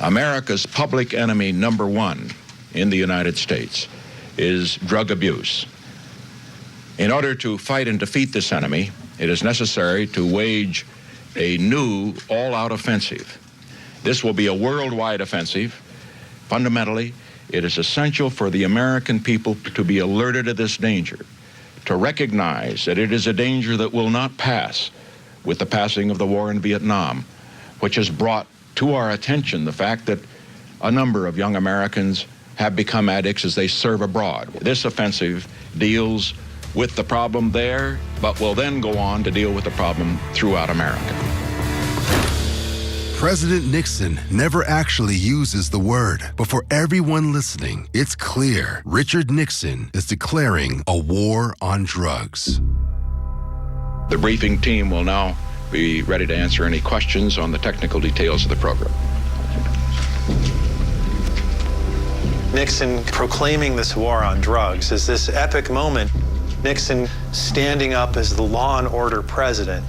America's public enemy number one in the United States is drug abuse. In order to fight and defeat this enemy, it is necessary to wage a new all-out offensive. This will be a worldwide offensive. Fundamentally, it is essential for the American people to be alerted to this danger, to recognize that it is a danger that will not pass with the passing of the war in Vietnam, which has brought to our attention the fact that a number of young Americans have become addicts as they serve abroad. This offensive deals with the problem there, but will then go on to deal with the problem throughout America. President Nixon never actually uses the word, but for everyone listening, it's clear Richard Nixon is declaring a war on drugs. The briefing team will now be ready to answer any questions on the technical details of the program. Nixon proclaiming this war on drugs is this epic moment. Nixon standing up as the law and order president.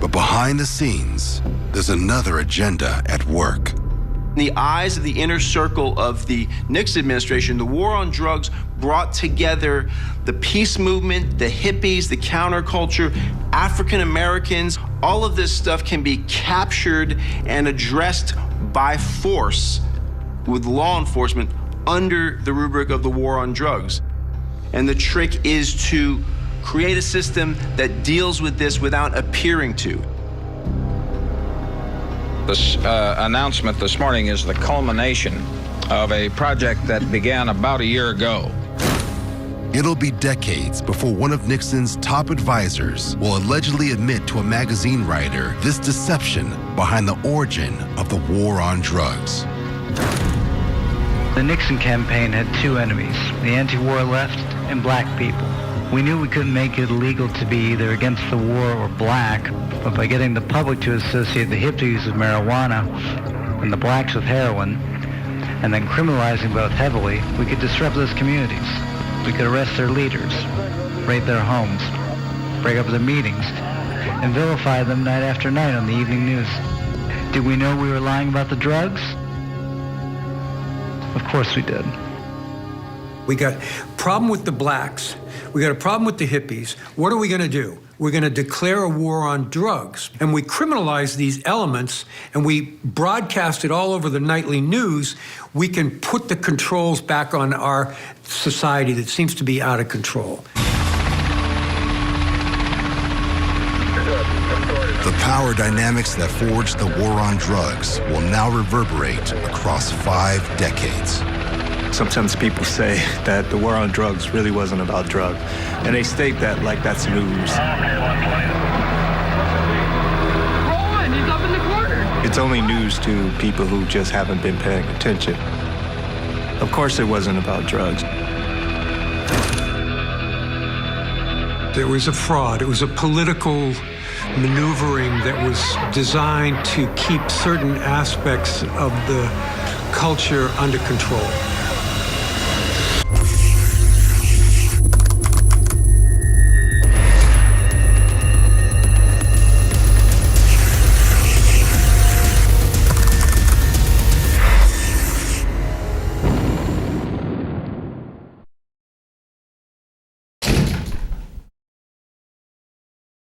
But behind the scenes, there's another agenda at work. In the eyes of the inner circle of the Nixon administration, the war on drugs brought together the peace movement, the hippies, the counterculture, African Americans. All of this stuff can be captured and addressed by force with law enforcement under the rubric of the war on drugs. And the trick is to create a system that deals with this without appearing to. This announcement this morning is the culmination of a project that began about a year ago. It'll be decades before one of Nixon's top advisors will allegedly admit to a magazine writer this deception behind the origin of the war on drugs. The Nixon campaign had two enemies, the anti-war left and black people. We knew we couldn't make it illegal to be either against the war or black, but by getting the public to associate the hippies with marijuana and the blacks with heroin, and then criminalizing both heavily, we could disrupt those communities. We could arrest their leaders, raid their homes, break up their meetings, and vilify them night after night on the evening news. Did we know we were lying about the drugs? Of course we did. We got a problem with the blacks. We got a problem with the hippies. What are we going to do? We're going to declare a war on drugs. And we criminalize these elements and we broadcast it all over the nightly news. We can put the controls back on our society that seems to be out of control. The power dynamics that forged the war on drugs will now reverberate across 5 decades. Sometimes people say that the war on drugs really wasn't about drugs, and they state that like that's news. Roland, he's up in the corner. It's only news to people who just haven't been paying attention. Of course it wasn't about drugs. There was a fraud. It was a political maneuvering that was designed to keep certain aspects of the culture under control.